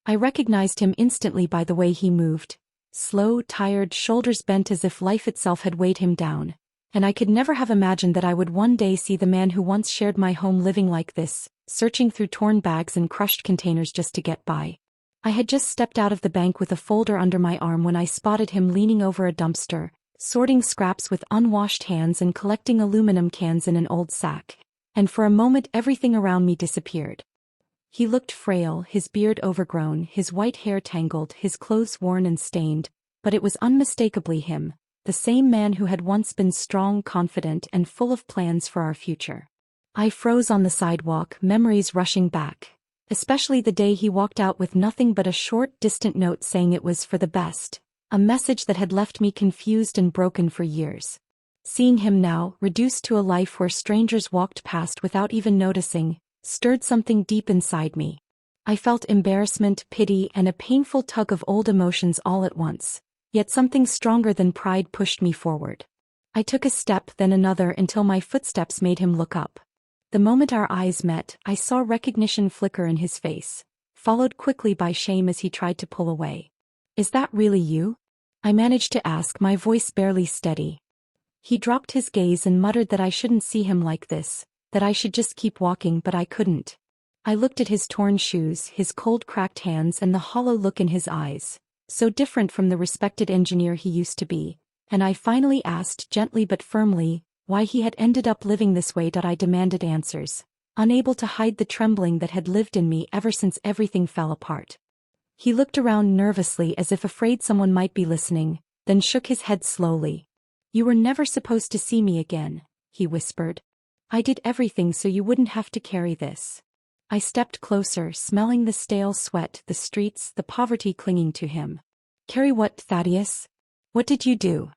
I recognized him instantly by the way he moved. Slow, tired, shoulders bent as if life itself had weighed him down. And I could never have imagined that I would one day see the man who once shared my home living like this, searching through torn bags and crushed containers just to get by. I had just stepped out of the bank with a folder under my arm when I spotted him leaning over a dumpster, sorting scraps with unwashed hands and collecting aluminum cans in an old sack. And for a moment everything around me disappeared. He looked frail, his beard overgrown, his white hair tangled, his clothes worn and stained, but it was unmistakably him, the same man who had once been strong, confident, and full of plans for our future. I froze on the sidewalk, memories rushing back. Especially the day he walked out with nothing but a short, distant note saying it was for the best, a message that had left me confused and broken for years. Seeing him now, reduced to a life where strangers walked past without even noticing, stirred something deep inside me. I felt embarrassment, pity, and a painful tug of old emotions all at once, yet something stronger than pride pushed me forward. I took a step, then another, until my footsteps made him look up. The moment our eyes met, I saw recognition flicker in his face, followed quickly by shame as he tried to pull away. "Is that really you?" I managed to ask, my voice barely steady. He dropped his gaze and muttered that I shouldn't see him like this, that I should just keep walking, but I couldn't. I looked at his torn shoes, his cold cracked hands, and the hollow look in his eyes, so different from the respected engineer he used to be, and I finally asked, gently but firmly, why he had ended up living this way. I demanded answers, unable to hide the trembling that had lived in me ever since everything fell apart. He looked around nervously as if afraid someone might be listening, then shook his head slowly. "You were never supposed to see me again," he whispered. "I did everything so you wouldn't have to carry this." I stepped closer, smelling the stale sweat, the streets, the poverty clinging to him. "Carry what, Thaddeus? What did you do?"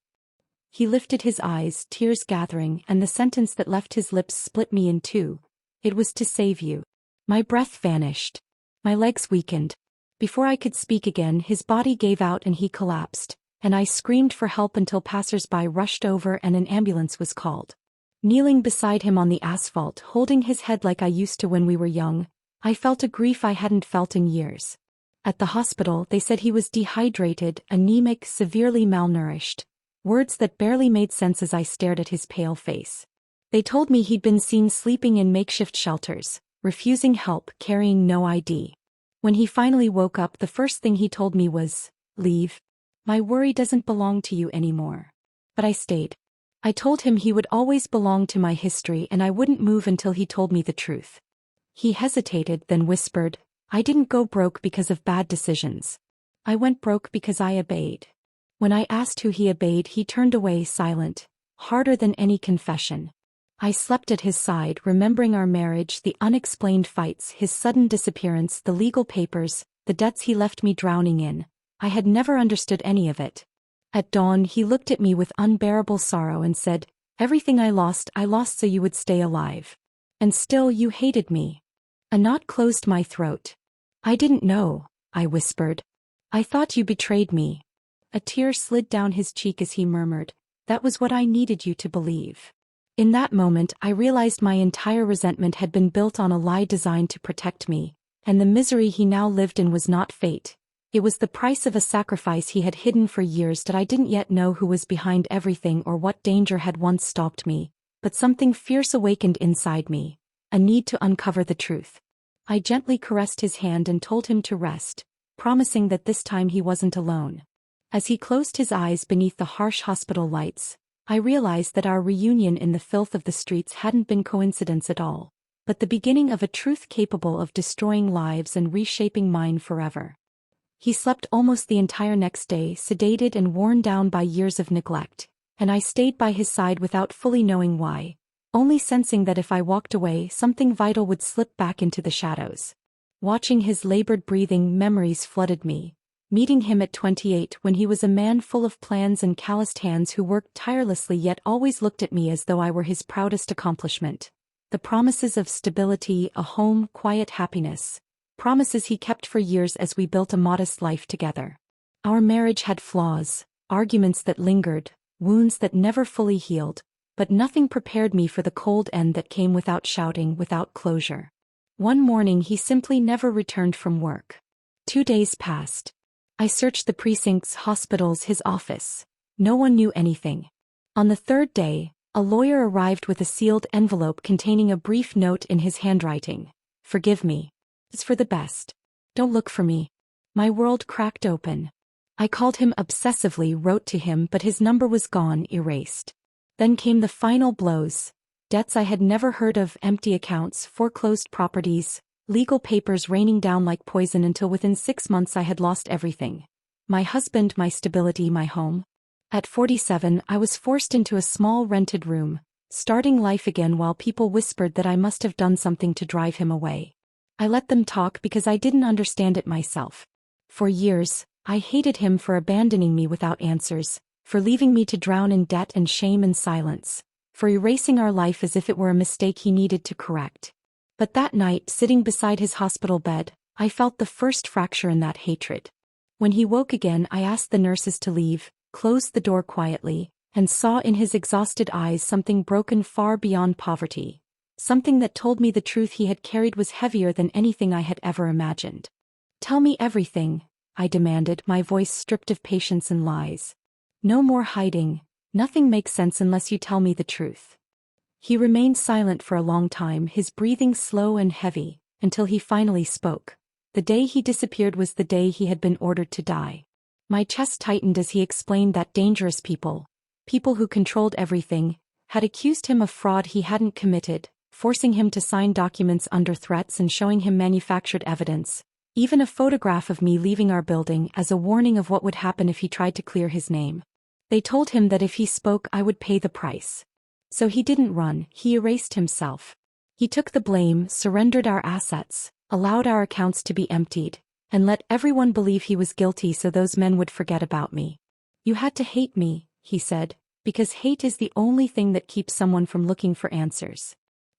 He lifted his eyes, tears gathering, and the sentence that left his lips split me in two. "It was to save you." My breath vanished. My legs weakened. Before I could speak again, his body gave out and he collapsed, and I screamed for help until passers-by rushed over and an ambulance was called. Kneeling beside him on the asphalt, holding his head like I used to when we were young, I felt a grief I hadn't felt in years. At the hospital, they said he was dehydrated, anemic, severely malnourished. Words that barely made sense as I stared at his pale face. They told me he'd been seen sleeping in makeshift shelters, refusing help, carrying no ID. When he finally woke up, the first thing he told me was, "Leave. My worry doesn't belong to you anymore." But I stayed. I told him he would always belong to my history and I wouldn't move until he told me the truth. He hesitated, then whispered, "I didn't go broke because of bad decisions. I went broke because I obeyed." When I asked who he obeyed, he turned away silent, harder than any confession. I slept at his side, remembering our marriage, the unexplained fights, his sudden disappearance, the legal papers, the debts he left me drowning in. I had never understood any of it. At dawn, he looked at me with unbearable sorrow and said, "Everything I lost so you would stay alive. And still you hated me." A knot closed my throat. "I didn't know," I whispered. "I thought you betrayed me." A tear slid down his cheek as he murmured, "That was what I needed you to believe." In that moment, I realized my entire resentment had been built on a lie designed to protect me, and the misery he now lived in was not fate. It was the price of a sacrifice he had hidden for years. That I didn't yet know who was behind everything or what danger had once stalked me, but something fierce awakened inside me, a need to uncover the truth. I gently caressed his hand and told him to rest, promising that this time he wasn't alone. As he closed his eyes beneath the harsh hospital lights, I realized that our reunion in the filth of the streets hadn't been coincidence at all, but the beginning of a truth capable of destroying lives and reshaping mine forever. He slept almost the entire next day, sedated and worn down by years of neglect, and I stayed by his side without fully knowing why, only sensing that if I walked away, something vital would slip back into the shadows. Watching his labored breathing, memories flooded me. Meeting him at 28 when he was a man full of plans and calloused hands who worked tirelessly yet always looked at me as though I were his proudest accomplishment. The promises of stability, a home, quiet happiness. Promises he kept for years as we built a modest life together. Our marriage had flaws, arguments that lingered, wounds that never fully healed, but nothing prepared me for the cold end that came without shouting, without closure. One morning he simply never returned from work. 2 days passed. I searched the precincts, hospitals, his office. No one knew anything. On the third day, a lawyer arrived with a sealed envelope containing a brief note in his handwriting. "Forgive me. It's for the best. Don't look for me." My world cracked open. I called him obsessively, wrote to him, but his number was gone, erased. Then came the final blows. Debts I had never heard of, empty accounts, foreclosed properties, legal papers raining down like poison until within 6 months I had lost everything. My husband, my stability, my home. At 47, I was forced into a small rented room, starting life again while people whispered that I must have done something to drive him away. I let them talk because I didn't understand it myself. For years, I hated him for abandoning me without answers, for leaving me to drown in debt and shame and silence, for erasing our life as if it were a mistake he needed to correct. But that night, sitting beside his hospital bed, I felt the first fracture in that hatred. When he woke again, I asked the nurses to leave, closed the door quietly, and saw in his exhausted eyes something broken far beyond poverty. Something that told me the truth he had carried was heavier than anything I had ever imagined. "Tell me everything," I demanded, my voice stripped of patience and lies. "No more hiding. Nothing makes sense unless you tell me the truth." He remained silent for a long time, his breathing slow and heavy, until he finally spoke. The day he disappeared was the day he had been ordered to die. My chest tightened as he explained that dangerous people who controlled everything, had accused him of fraud he hadn't committed, forcing him to sign documents under threats and showing him manufactured evidence, even a photograph of me leaving our building as a warning of what would happen if he tried to clear his name. They told him that if he spoke, I would pay the price. So he didn't run, he erased himself. He took the blame, surrendered our assets, allowed our accounts to be emptied, and let everyone believe he was guilty so those men would forget about me. "You had to hate me," he said, "because hate is the only thing that keeps someone from looking for answers."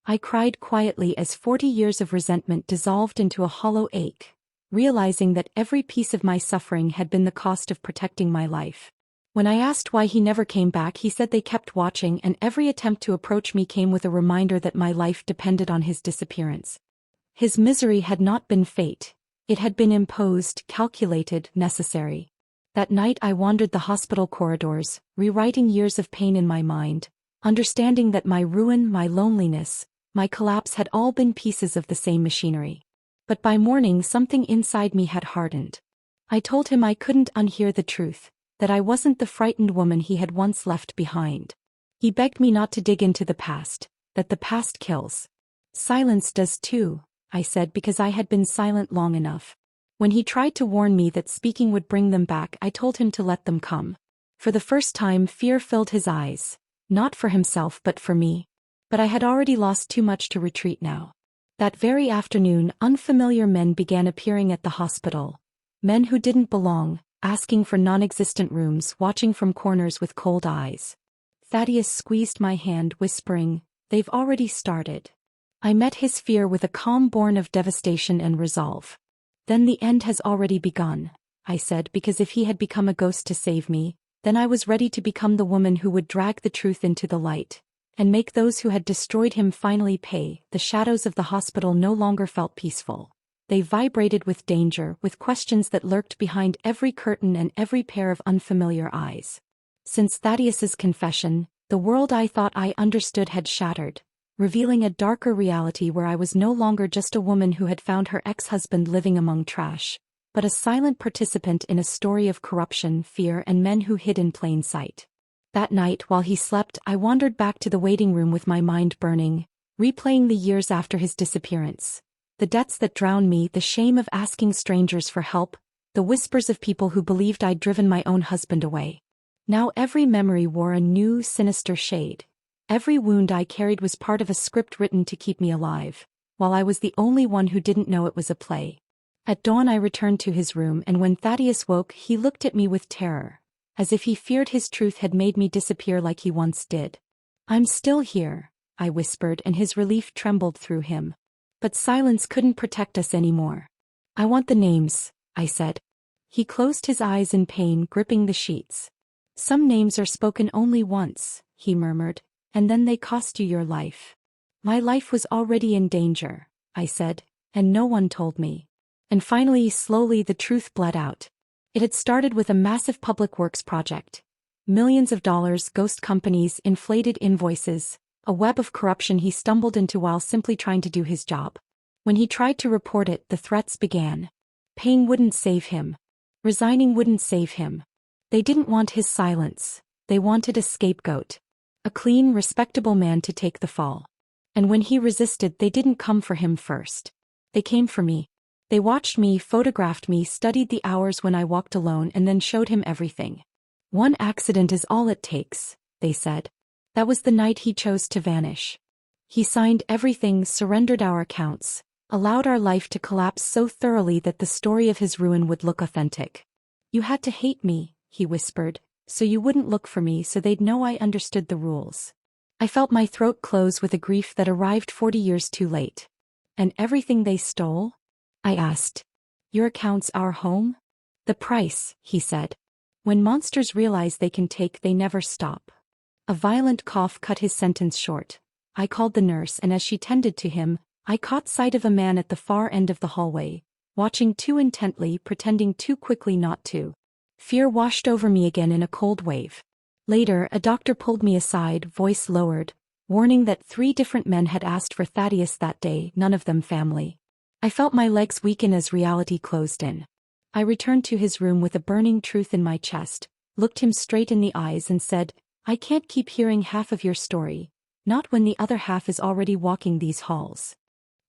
I cried quietly as 40 years of resentment dissolved into a hollow ache, realizing that every piece of my suffering had been the cost of protecting my life. When I asked why he never came back, he said they kept watching, and every attempt to approach me came with a reminder that my life depended on his disappearance. His misery had not been fate. It had been imposed, calculated, necessary. That night I wandered the hospital corridors, rewriting years of pain in my mind, understanding that my ruin, my loneliness, my collapse had all been pieces of the same machinery. But by morning something inside me had hardened. I told him I couldn't unhear the truth, that I wasn't the frightened woman he had once left behind. He begged me not to dig into the past, that the past kills. "Silence does too," I said, because I had been silent long enough. When he tried to warn me that speaking would bring them back, I told him to let them come. For the first time, fear filled his eyes, not for himself but for me. But I had already lost too much to retreat now. That very afternoon, unfamiliar men began appearing at the hospital. Men who didn't belong, asking for non-existent rooms, watching from corners with cold eyes. Thaddeus squeezed my hand, whispering, "They've already started." I met his fear with a calm born of devastation and resolve. "Then the end has already begun," I said, because if he had become a ghost to save me, then I was ready to become the woman who would drag the truth into the light, and make those who had destroyed him finally pay. The shadows of the hospital no longer felt peaceful. They vibrated with danger, with questions that lurked behind every curtain and every pair of unfamiliar eyes. Since Thaddeus's confession, the world I thought I understood had shattered, revealing a darker reality where I was no longer just a woman who had found her ex-husband living among trash, but a silent participant in a story of corruption, fear, and men who hid in plain sight. That night, while he slept, I wandered back to the waiting room with my mind burning, replaying the years after his disappearance. The debts that drowned me, the shame of asking strangers for help, the whispers of people who believed I'd driven my own husband away. Now every memory wore a new, sinister shade. Every wound I carried was part of a script written to keep me alive, while I was the only one who didn't know it was a play. At dawn I returned to his room, and when Thaddeus woke, he looked at me with terror, as if he feared his truth had made me disappear like he once did. "I'm still here," I whispered, and his relief trembled through him. But silence couldn't protect us anymore. "I want the names," I said. He closed his eyes in pain, gripping the sheets. "Some names are spoken only once," he murmured, "and then they cost you your life." My life was already in danger, I said, and no one told me. And finally, slowly, the truth bled out. It had started with a massive public works project. Millions of dollars, ghost companies, inflated invoices, a web of corruption he stumbled into while simply trying to do his job. When he tried to report it, the threats began. Paying wouldn't save him. Resigning wouldn't save him. They didn't want his silence. They wanted a scapegoat. A clean, respectable man to take the fall. And when he resisted, they didn't come for him first. They came for me. They watched me, photographed me, studied the hours when I walked alone, and then showed him everything. One accident is all it takes, they said. That was the night he chose to vanish. He signed everything, surrendered our accounts, allowed our life to collapse so thoroughly that the story of his ruin would look authentic. You had to hate me, he whispered, so you wouldn't look for me, so they'd know I understood the rules. I felt my throat close with a grief that arrived 40 years too late. And everything they stole? I asked. Your accounts, our home? The price, he said. When monsters realize they can take, they never stop. A violent cough cut his sentence short. I called the nurse, and as she tended to him, I caught sight of a man at the far end of the hallway, watching too intently, pretending too quickly not to. Fear washed over me again in a cold wave. Later, a doctor pulled me aside, voice lowered, warning that 3 different men had asked for Thaddeus that day, none of them family. I felt my legs weaken as reality closed in. I returned to his room with a burning truth in my chest, looked him straight in the eyes and said, I can't keep hearing half of your story, not when the other half is already walking these halls.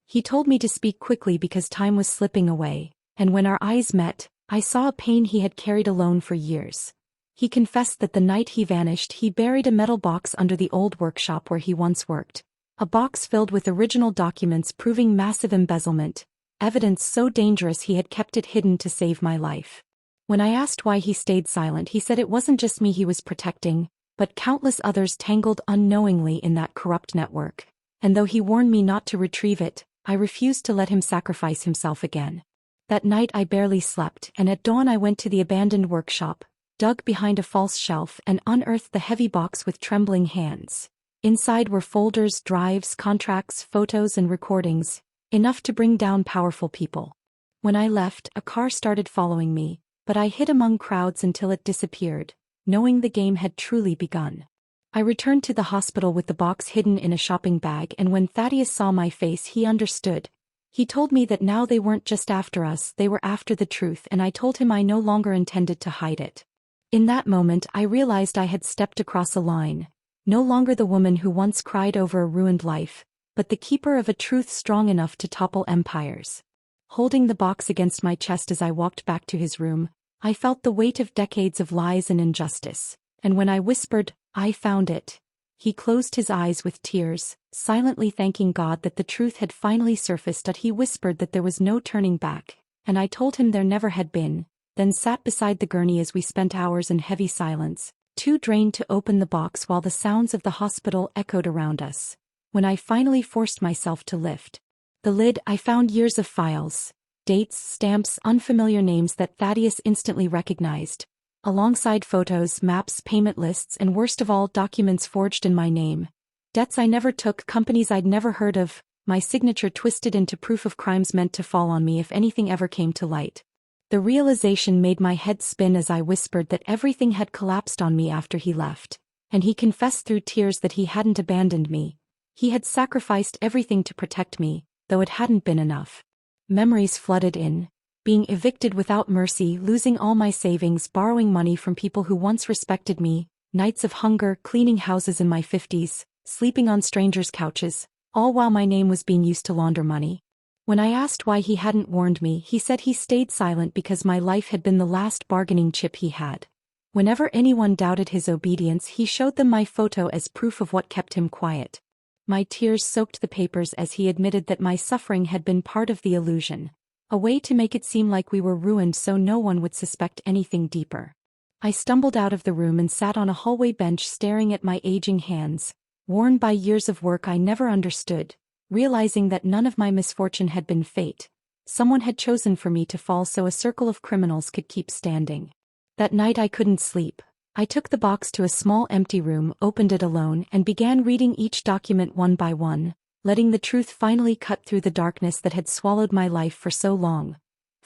He told me to speak quickly because time was slipping away, and when our eyes met, I saw a pain he had carried alone for years. He confessed that the night he vanished, he buried a metal box under the old workshop where he once worked. A box filled with original documents proving massive embezzlement, evidence so dangerous he had kept it hidden to save my life. When I asked why he stayed silent, he said it wasn't just me he was protecting, but countless others tangled unknowingly in that corrupt network. And though he warned me not to retrieve it, I refused to let him sacrifice himself again. That night I barely slept, and at dawn I went to the abandoned workshop, dug behind a false shelf, and unearthed the heavy box with trembling hands. Inside were folders, drives, contracts, photos, and recordings, enough to bring down powerful people. When I left, a car started following me, but I hid among crowds until it disappeared, knowing the game had truly begun. I returned to the hospital with the box hidden in a shopping bag, and when Thaddeus saw my face, he understood. He told me that now they weren't just after us, they were after the truth, and I told him I no longer intended to hide it. In that moment, I realized I had stepped across a line, no longer the woman who once cried over a ruined life, but the keeper of a truth strong enough to topple empires. Holding the box against my chest as I walked back to his room, I felt the weight of decades of lies and injustice, and when I whispered, I found it, he closed his eyes with tears, silently thanking God that the truth had finally surfaced. He whispered that there was no turning back, and I told him there never had been, then sat beside the gurney as we spent hours in heavy silence, too drained to open the box while the sounds of the hospital echoed around us. When I finally forced myself to lift the lid, I found years of files, dates, stamps, unfamiliar names that Thaddeus instantly recognized, alongside photos, maps, payment lists, and worst of all, documents forged in my name. Debts I never took, companies I'd never heard of, my signature twisted into proof of crimes meant to fall on me if anything ever came to light. The realization made my head spin as I whispered that everything had collapsed on me after he left, and he confessed through tears that he hadn't abandoned me. He had sacrificed everything to protect me, though it hadn't been enough. Memories flooded in. Being evicted without mercy, losing all my savings, borrowing money from people who once respected me, nights of hunger, cleaning houses in my 50s, sleeping on strangers' couches, all while my name was being used to launder money. When I asked why he hadn't warned me, he said he stayed silent because my life had been the last bargaining chip he had. Whenever anyone doubted his obedience, he showed them my photo as proof of what kept him quiet. My tears soaked the papers as he admitted that my suffering had been part of the illusion, a way to make it seem like we were ruined so no one would suspect anything deeper. I stumbled out of the room and sat on a hallway bench staring at my aging hands, worn by years of work I never understood, realizing that none of my misfortune had been fate. Someone had chosen for me to fall so a circle of criminals could keep standing. That night I couldn't sleep. I took the box to a small empty room, opened it alone, and began reading each document one by one, letting the truth finally cut through the darkness that had swallowed my life for so long.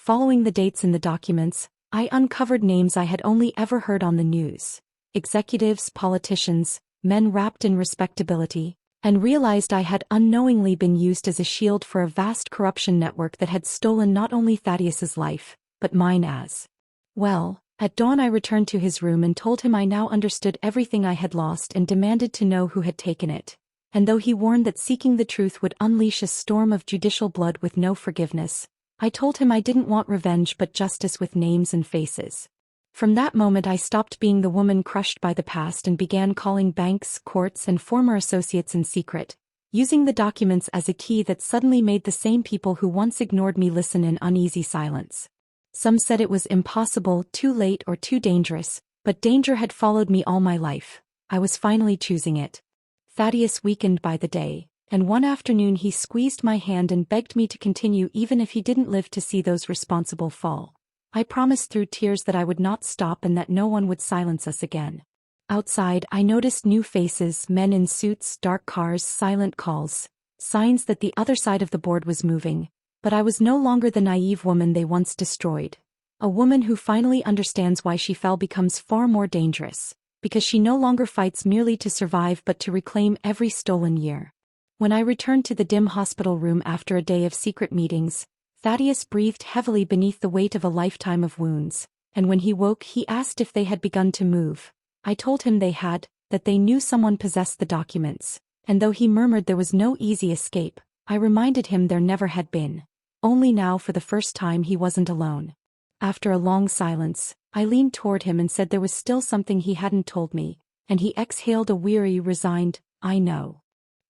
following the dates in the documents, I uncovered names I had only ever heard on the news. Executives, politicians, men wrapped in respectability, and realized I had unknowingly been used as a shield for a vast corruption network that had stolen not only Thaddeus's life, but mine as well. At dawn I returned to his room and told him I now understood everything I had lost and demanded to know who had taken it. And though he warned that seeking the truth would unleash a storm of judicial blood with no forgiveness, I told him I didn't want revenge but justice with names and faces. From that moment I stopped being the woman crushed by the past and began calling banks, courts, and former associates in secret, using the documents as a key that suddenly made the same people who once ignored me listen in uneasy silence. Some said it was impossible, too late, or too dangerous, but danger had followed me all my life. I was finally choosing it. Thaddeus weakened by the day, and one afternoon he squeezed my hand and begged me to continue even if he didn't live to see those responsible fall. I promised through tears that I would not stop and that no one would silence us again. Outside, I noticed new faces, men in suits, dark cars, silent calls, signs that the other side of the board was moving, but I was no longer the naive woman they once destroyed. A woman who finally understands why she fell becomes far more dangerous, because she no longer fights merely to survive but to reclaim every stolen year. When I returned to the dim hospital room after a day of secret meetings, Thaddeus breathed heavily beneath the weight of a lifetime of wounds, and when he woke he asked if they had begun to move. I told him they had, that they knew someone possessed the documents, and though he murmured there was no easy escape, I reminded him there never had been. Only now for the first time he wasn't alone. After a long silence, I leaned toward him and said there was still something he hadn't told me, and he exhaled a weary, resigned, "I know."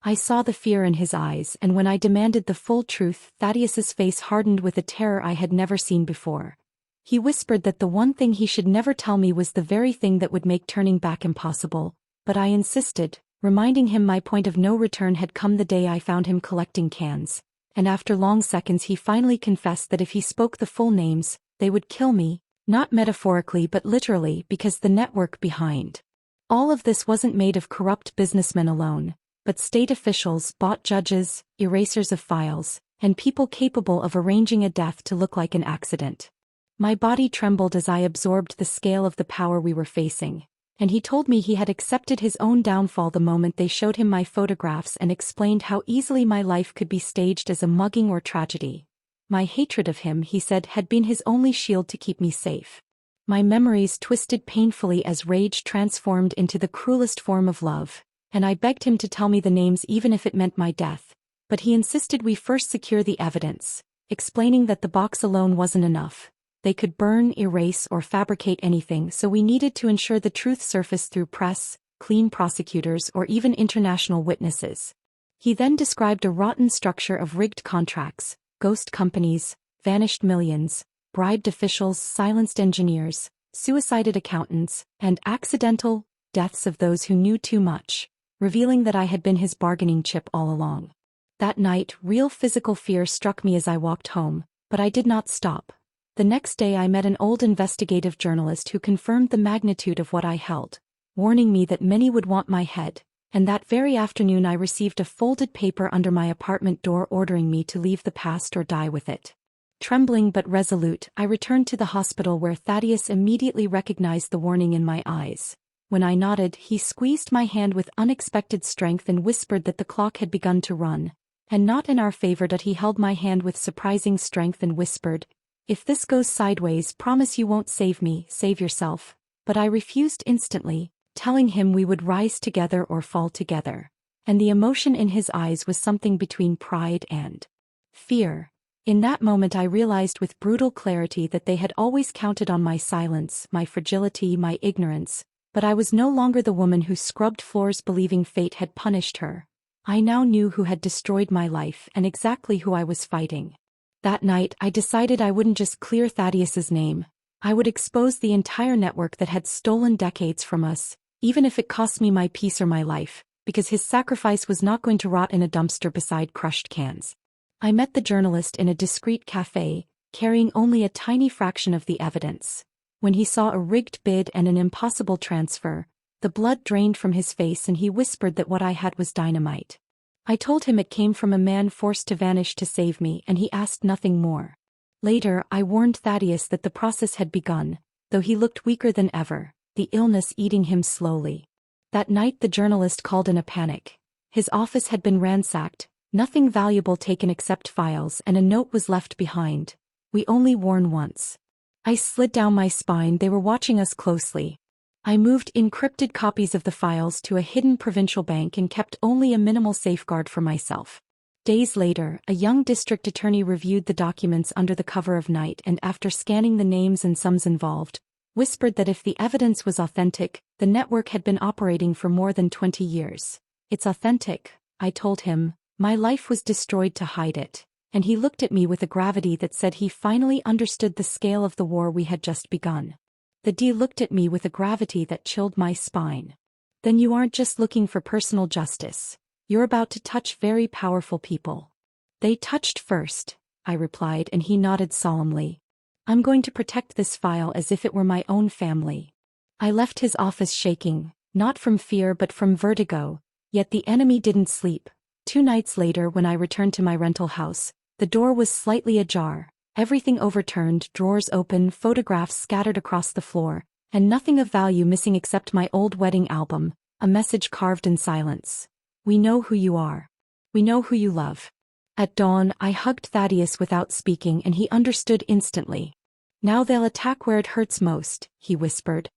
I saw the fear in his eyes, and when I demanded the full truth, Thaddeus's face hardened with a terror I had never seen before. He whispered that the one thing he should never tell me was the very thing that would make turning back impossible, but I insisted, reminding him my point of no return had come the day I found him collecting cans, and after long seconds he finally confessed that if he spoke the full names, they would kill me, not metaphorically but literally, because the network behind all of this wasn't made of corrupt businessmen alone, but state officials, bought judges, erasers of files, and people capable of arranging a death to look like an accident. My body trembled as I absorbed the scale of the power we were facing, and he told me he had accepted his own downfall the moment they showed him my photographs and explained how easily my life could be staged as a mugging or tragedy. My hatred of him, he said, had been his only shield to keep me safe. My memories twisted painfully as rage transformed into the cruelest form of love, and I begged him to tell me the names even if it meant my death, but he insisted we first secure the evidence, explaining that the box alone wasn't enough. They could burn, erase, or fabricate anything, so we needed to ensure the truth surfaced through press, clean prosecutors, or even international witnesses. He then described a rotten structure of rigged contracts, ghost companies, vanished millions, bribed officials, silenced engineers, suicided accountants, and accidental deaths of those who knew too much, revealing that I had been his bargaining chip all along. That night, real physical fear struck me as I walked home, but I did not stop. The next day I met an old investigative journalist who confirmed the magnitude of what I held, warning me that many would want my head, and that very afternoon I received a folded paper under my apartment door ordering me to leave the past or die with it. Trembling but resolute, I returned to the hospital where Thaddeus immediately recognized the warning in my eyes. When I nodded, he squeezed my hand with unexpected strength and whispered that the clock had begun to run, and not in our favor, but he held my hand with surprising strength and whispered, "If this goes sideways, promise you won't save me, save yourself." But I refused instantly, telling him we would rise together or fall together, and the emotion in his eyes was something between pride and fear. In that moment I realized with brutal clarity that they had always counted on my silence, my fragility, my ignorance, but I was no longer the woman who scrubbed floors believing fate had punished her. I now knew who had destroyed my life and exactly who I was fighting. That night I decided I wouldn't just clear Thaddeus's name, I would expose the entire network that had stolen decades from us, even if it cost me my peace or my life, because his sacrifice was not going to rot in a dumpster beside crushed cans. I met the journalist in a discreet cafe, carrying only a tiny fraction of the evidence. When he saw a rigged bid and an impossible transfer, the blood drained from his face and he whispered that what I had was dynamite. I told him it came from a man forced to vanish to save me, and he asked nothing more. Later, I warned Thaddeus that the process had begun, though he looked weaker than ever, the illness eating him slowly. That night the journalist called in a panic. His office had been ransacked, nothing valuable taken except files, and a note was left behind. "We only warn once." I slid down my spine. They were watching us closely. I moved encrypted copies of the files to a hidden provincial bank and kept only a minimal safeguard for myself. Days later, a young district attorney reviewed the documents under the cover of night and, after scanning the names and sums involved, whispered that if the evidence was authentic, the network had been operating for more than 20 years. "It's authentic," I told him. "My life was destroyed to hide it." And he looked at me with a gravity that said he finally understood the scale of the war we had just begun. The D looked at me with a gravity that chilled my spine. "Then you aren't just looking for personal justice. You're about to touch very powerful people." "They touched first," I replied, and he nodded solemnly. "I'm going to protect this file as if it were my own family." I left his office shaking, not from fear but from vertigo, yet the enemy didn't sleep. 2 nights later, when I returned to my rental house, the door was slightly ajar, everything overturned, drawers open, photographs scattered across the floor, and nothing of value missing except my old wedding album, a message carved in silence. "We know who you are. We know who you love." At dawn, I hugged Thaddeus without speaking, and he understood instantly. "Now they'll attack where it hurts most," he whispered.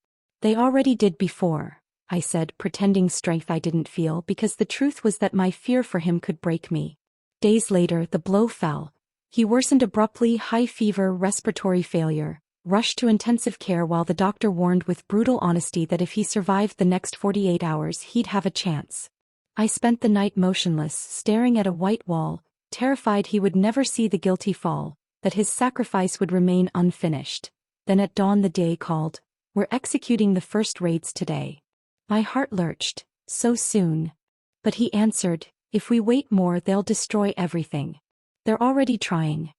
"They already did before," I said, pretending strength I didn't feel, because the truth was that my fear for him could break me. Days later, the blow fell. He worsened abruptly, high fever, respiratory failure, rushed to intensive care while the doctor warned with brutal honesty that if he survived the next 48 hours he'd have a chance. I spent the night motionless, staring at a white wall, terrified he would never see the guilty fall, that his sacrifice would remain unfinished. Then at dawn the day called. "We're executing the first raids today." My heart lurched. So soon? But he answered, "If we wait more, they'll destroy everything. They're already trying."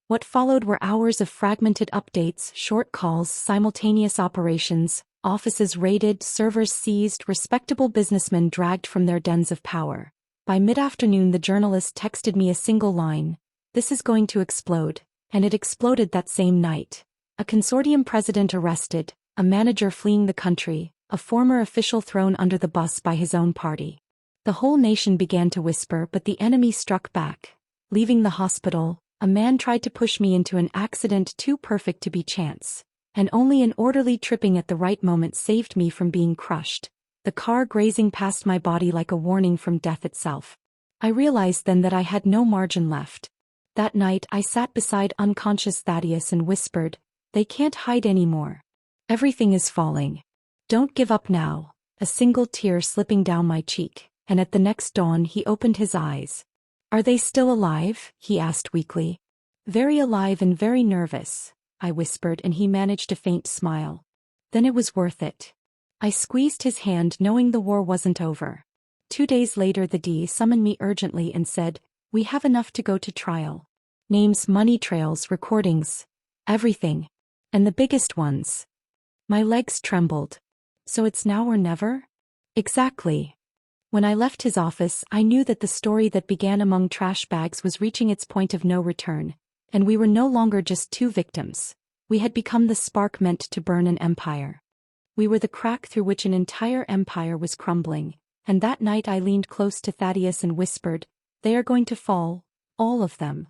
What followed were hours of fragmented updates, short calls, simultaneous operations, offices raided, servers seized, respectable businessmen dragged from their dens of power. By mid-afternoon the journalist texted me a single line: "This is going to explode." And it exploded that same night. A consortium president arrested, a manager fleeing the country, a former official thrown under the bus by his own party. The whole nation began to whisper, but the enemy struck back. Leaving the hospital, a man tried to push me into an accident too perfect to be chance. And only an orderly tripping at the right moment saved me from being crushed, the car grazing past my body like a warning from death itself. I realized then that I had no margin left. That night I sat beside unconscious Thaddeus and whispered, "They can't hide anymore. Everything is falling. Don't give up now," a single tear slipping down my cheek. And at the next dawn he opened his eyes. "Are they still alive?" he asked weakly. "Very alive and very nervous," I whispered, and he managed a faint smile. "Then it was worth it." I squeezed his hand, knowing the war wasn't over. 2 days later the D summoned me urgently and said, "We have enough to go to trial. Names, money trails, recordings. Everything. And the biggest ones." My legs trembled. "So it's now or never?" "Exactly." When I left his office, I knew that the story that began among trash bags was reaching its point of no return, and we were no longer just 2 victims. We had become the spark meant to burn an empire. We were the crack through which an entire empire was crumbling, and that night I leaned close to Thaddeus and whispered, "They are going to fall, all of them."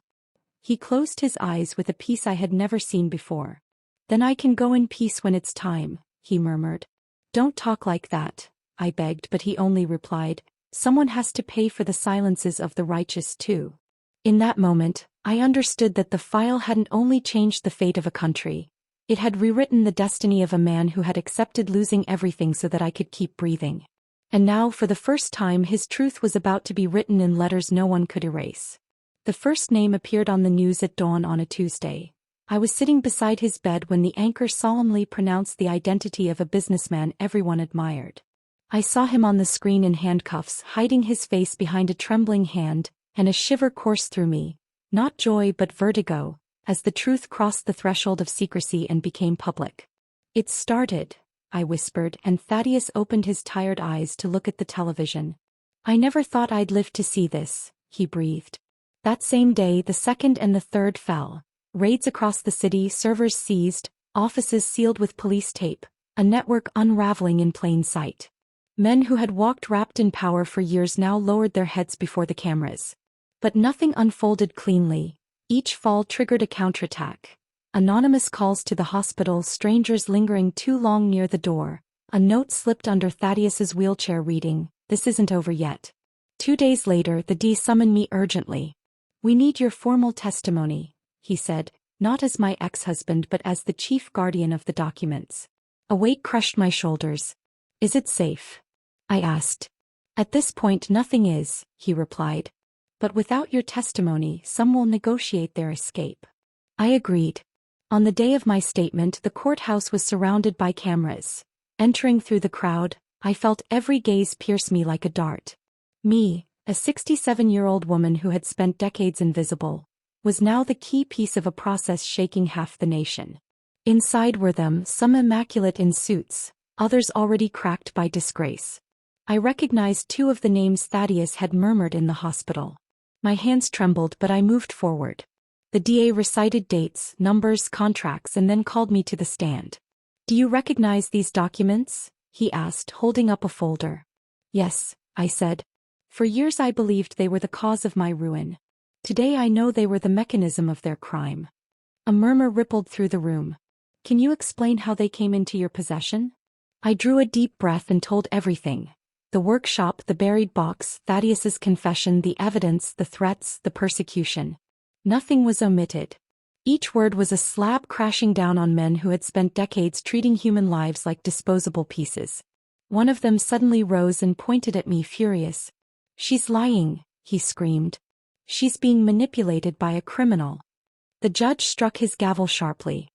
He closed his eyes with a peace I had never seen before. "Then I can go in peace when it's time," he murmured. "Don't talk like that," I begged, but he only replied, "Someone has to pay for the silences of the righteous too." In that moment, I understood that the file hadn't only changed the fate of a country. It had rewritten the destiny of a man who had accepted losing everything so that I could keep breathing. And now, for the first time, his truth was about to be written in letters no one could erase. The first name appeared on the news at dawn on a Tuesday. I was sitting beside his bed when the anchor solemnly pronounced the identity of a businessman everyone admired. I saw him on the screen in handcuffs, hiding his face behind a trembling hand, and a shiver coursed through me, not joy but vertigo, as the truth crossed the threshold of secrecy and became public. "It started," I whispered, and Thaddeus opened his tired eyes to look at the television. "I never thought I'd live to see this," he breathed. That same day the second and the third fell. Raids across the city, servers seized, offices sealed with police tape, a network unraveling in plain sight. Men who had walked wrapped in power for years now lowered their heads before the cameras. But nothing unfolded cleanly. Each fall triggered a counterattack. Anonymous calls to the hospital, strangers lingering too long near the door. A note slipped under Thaddeus's wheelchair reading, "This isn't over yet." 2 days later, the D summoned me urgently. "We need your formal testimony," he said, not as my ex-husband but as the chief guardian of the documents. A weight crushed my shoulders. "Is it safe?" I asked. "At this point nothing is," he replied. "But without your testimony, some will negotiate their escape." I agreed. On the day of my statement, the courthouse was surrounded by cameras. Entering through the crowd, I felt every gaze pierce me like a dart. Me, a 67-year-old woman who had spent decades invisible, was now the key piece of a process shaking half the nation. Inside were them, some immaculate in suits, others already cracked by disgrace. I recognized 2 of the names Thaddeus had murmured in the hospital. My hands trembled, but I moved forward. The DA recited dates, numbers, contracts, and then called me to the stand. "Do you recognize these documents?" he asked, holding up a folder. "Yes," I said. "For years I believed they were the cause of my ruin. Today I know they were the mechanism of their crime." A murmur rippled through the room. "Can you explain how they came into your possession?" I drew a deep breath and told everything. The workshop, the buried box, Thaddeus's confession, the evidence, the threats, the persecution. Nothing was omitted. Each word was a slab crashing down on men who had spent decades treating human lives like disposable pieces. One of them suddenly rose and pointed at me, furious. "She's lying," he screamed. "She's being manipulated by a criminal." The judge struck his gavel sharply.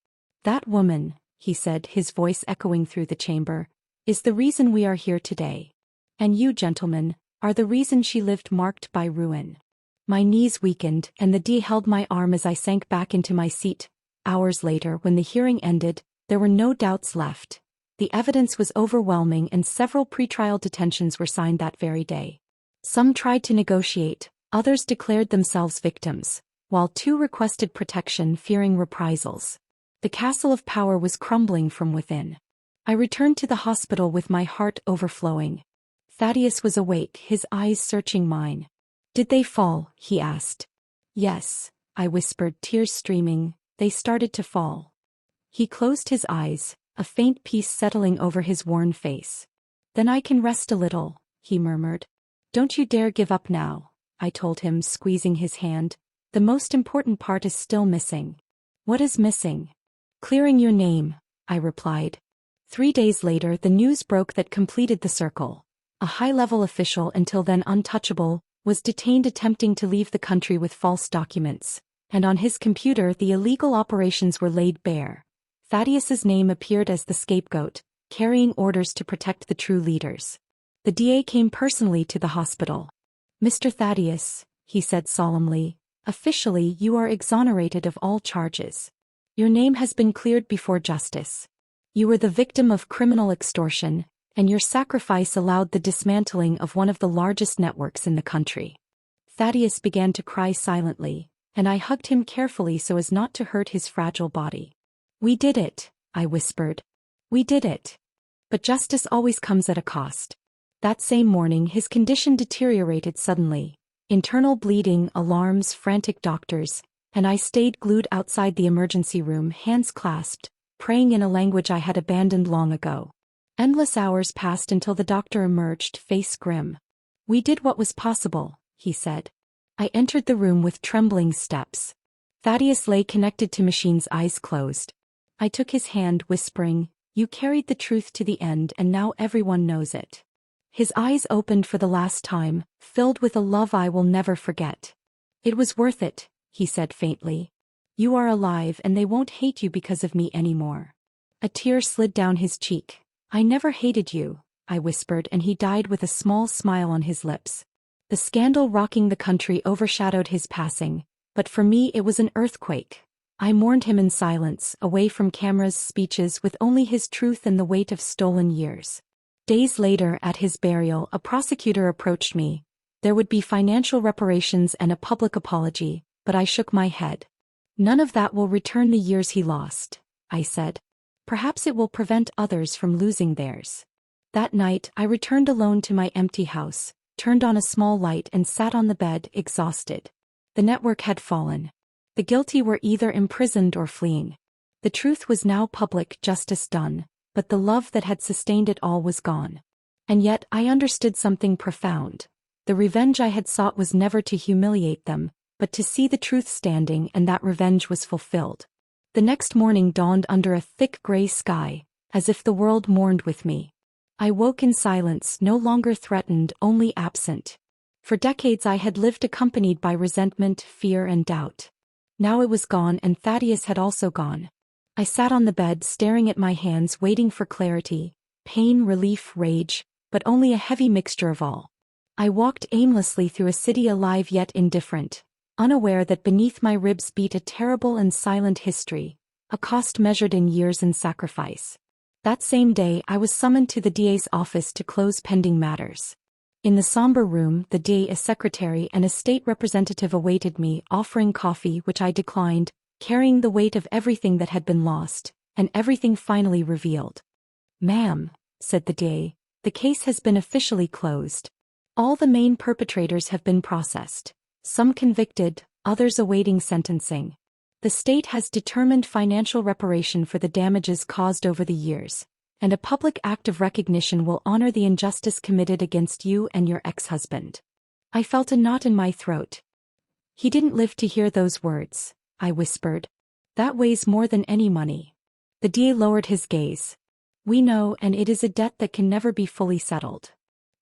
"That woman," he said, his voice echoing through the chamber, "is the reason we are here today. And you, gentlemen, are the reason she lived marked by ruin." My knees weakened, and the D held my arm as I sank back into my seat. Hours later, when the hearing ended, there were no doubts left. The evidence was overwhelming, and several pretrial detentions were signed that very day. Some tried to negotiate, others declared themselves victims, while 2 requested protection, fearing reprisals. The castle of power was crumbling from within. I returned to the hospital with my heart overflowing. Thaddeus was awake, his eyes searching mine. "Did they fall?" he asked. "Yes," I whispered, tears streaming. "They started to fall." He closed his eyes, a faint peace settling over his worn face. "Then I can rest a little," he murmured. "Don't you dare give up now," I told him, squeezing his hand. "The most important part is still missing." "What is missing?" "Clearing your name," I replied. 3 days later, the news broke that completed the circle. A high-level official, until then untouchable, was detained attempting to leave the country with false documents, and on his computer the illegal operations were laid bare. Thaddeus's name appeared as the scapegoat, carrying orders to protect the true leaders. The DA came personally to the hospital. "Mr. Thaddeus," he said solemnly, "officially you are exonerated of all charges. Your name has been cleared before justice. You were the victim of criminal extortion, and your sacrifice allowed the dismantling of one of the largest networks in the country." Thaddeus began to cry silently, and I hugged him carefully so as not to hurt his fragile body. "We did it," I whispered. "We did it." But justice always comes at a cost. That same morning his condition deteriorated suddenly. Internal bleeding, alarms, frantic doctors, and I stayed glued outside the emergency room, hands clasped, praying in a language I had abandoned long ago. Endless hours passed until the doctor emerged, face grim. "We did what was possible," he said. I entered the room with trembling steps. Thaddeus lay connected to machines, eyes closed. I took his hand, whispering, "You carried the truth to the end, and now everyone knows it." His eyes opened for the last time, filled with a love I will never forget. "It was worth it," he said faintly. "You are alive, and they won't hate you because of me anymore." A tear slid down his cheek. "I never hated you," I whispered, and he died with a small smile on his lips. The scandal rocking the country overshadowed his passing, but for me it was an earthquake. I mourned him in silence, away from cameras, speeches, with only his truth and the weight of stolen years. Days later, at his burial, a prosecutor approached me. There would be financial reparations and a public apology, but I shook my head. None of that will return the years he lost, I said. Perhaps it will prevent others from losing theirs. That night, I returned alone to my empty house, turned on a small light and sat on the bed, exhausted. The network had fallen. The guilty were either imprisoned or fleeing. The truth was now public, justice done, but the love that had sustained it all was gone. And yet I understood something profound. The revenge I had sought was never to humiliate them, but to see the truth standing, and that revenge was fulfilled. The next morning dawned under a thick gray sky, as if the world mourned with me. I woke in silence, no longer threatened, only absent. For decades I had lived accompanied by resentment, fear, and doubt. Now it was gone, and Thaddeus had also gone. I sat on the bed staring at my hands, waiting for clarity, pain, relief, rage, but only a heavy mixture of all. I walked aimlessly through a city, alive yet indifferent, unaware that beneath my ribs beat a terrible and silent history, a cost measured in years and sacrifice. That same day I was summoned to the DA's office to close pending matters. In the somber room, the DA, a secretary, and a state representative awaited me, offering coffee, which I declined, carrying the weight of everything that had been lost, and everything finally revealed. "Ma'am," said the DA, "the case has been officially closed. All the main perpetrators have been processed. Some convicted, others awaiting sentencing. The state has determined financial reparation for the damages caused over the years, and a public act of recognition will honor the injustice committed against you and your ex-husband." I felt a knot in my throat. "He didn't live to hear those words," I whispered. "That weighs more than any money." The DA lowered his gaze. "We know, and it is a debt that can never be fully settled."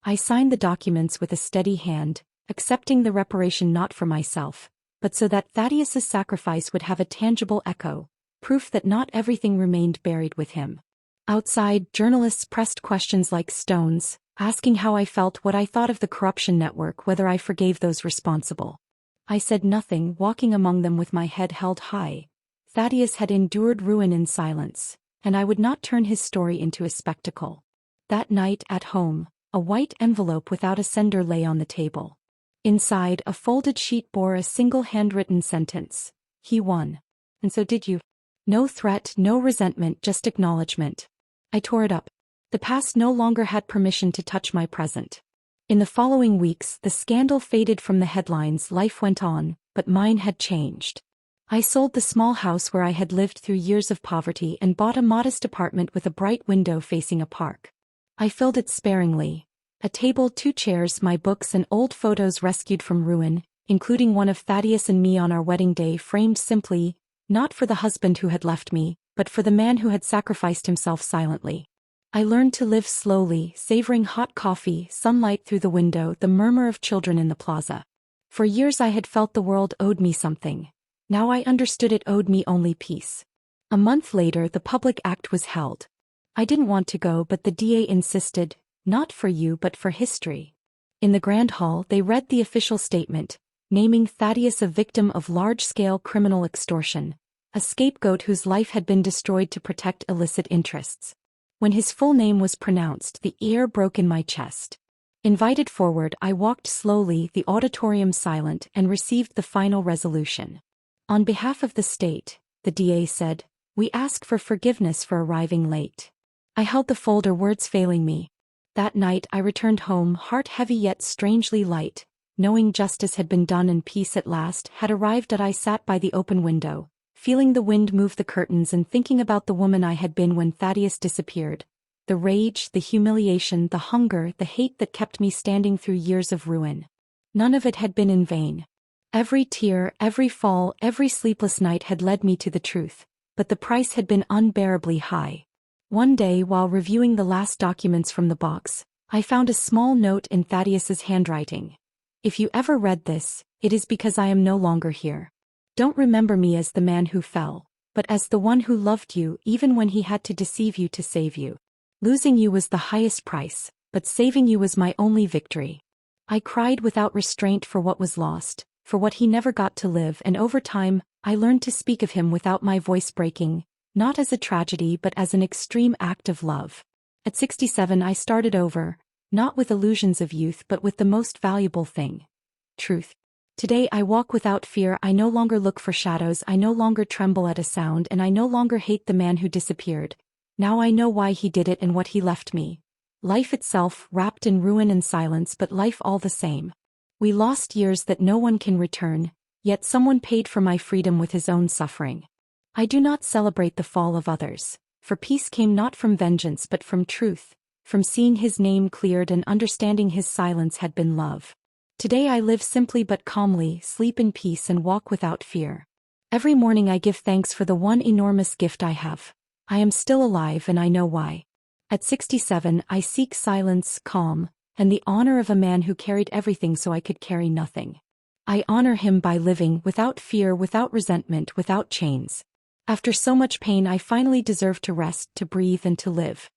I signed the documents with a steady hand, accepting the reparation not for myself, but so that Thaddeus's sacrifice would have a tangible echo, proof that not everything remained buried with him. Outside, journalists pressed questions like stones, asking how I felt, what I thought of the corruption network, whether I forgave those responsible. I said nothing, walking among them with my head held high. Thaddeus had endured ruin in silence, and I would not turn his story into a spectacle. That night, at home, a white envelope without a sender lay on the table. Inside, a folded sheet bore a single handwritten sentence: "He won. And so did you." No threat, no resentment, just acknowledgement. I tore it up. The past no longer had permission to touch my present. In the following weeks, the scandal faded from the headlines, life went on, but mine had changed. I sold the small house where I had lived through years of poverty and bought a modest apartment with a bright window facing a park. I filled it sparingly. A table, 2 chairs, my books, and old photos rescued from ruin, including one of Thaddeus and me on our wedding day, framed simply, not for the husband who had left me, but for the man who had sacrificed himself silently. I learned to live slowly, savoring hot coffee, sunlight through the window, the murmur of children in the plaza. For years I had felt the world owed me something. Now I understood it owed me only peace. A month later, the public act was held. I didn't want to go, but the DA insisted, "Not for you but for history." In the Grand Hall they read the official statement, naming Thaddeus a victim of large-scale criminal extortion, a scapegoat whose life had been destroyed to protect illicit interests. When his full name was pronounced, the air broke in my chest. Invited forward, I walked slowly, the auditorium silent, and received the final resolution. "On behalf of the state," the DA said, "we ask for forgiveness for arriving late." I held the folder, words failing me. That night I returned home, heart heavy yet strangely light, knowing justice had been done and peace at last had arrived. I sat by the open window, feeling the wind move the curtains and thinking about the woman I had been when Thaddeus disappeared. The rage, the humiliation, the hunger, the hate that kept me standing through years of ruin. None of it had been in vain. Every tear, every fall, every sleepless night had led me to the truth, but the price had been unbearably high. One day, while reviewing the last documents from the box, I found a small note in Thaddeus's handwriting. "If you ever read this, it is because I am no longer here. Don't remember me as the man who fell, but as the one who loved you even when he had to deceive you to save you. Losing you was the highest price, but saving you was my only victory." I cried without restraint for what was lost, for what he never got to live, and over time, I learned to speak of him without my voice breaking, not as a tragedy but as an extreme act of love. At 67 I started over, not with illusions of youth but with the most valuable thing: truth. Today I walk without fear, I no longer look for shadows, I no longer tremble at a sound, and I no longer hate the man who disappeared. Now I know why he did it and what he left me. Life itself, wrapped in ruin and silence, but life all the same. We lost years that no one can return, yet someone paid for my freedom with his own suffering. I do not celebrate the fall of others, for peace came not from vengeance but from truth, from seeing his name cleared and understanding his silence had been love. Today I live simply but calmly, sleep in peace and walk without fear. Every morning I give thanks for the one enormous gift I have. I am still alive and I know why. At 67 I seek silence, calm, and the honor of a man who carried everything so I could carry nothing. I honor him by living without fear, without resentment, without chains. After so much pain I finally deserve to rest, to breathe and to live.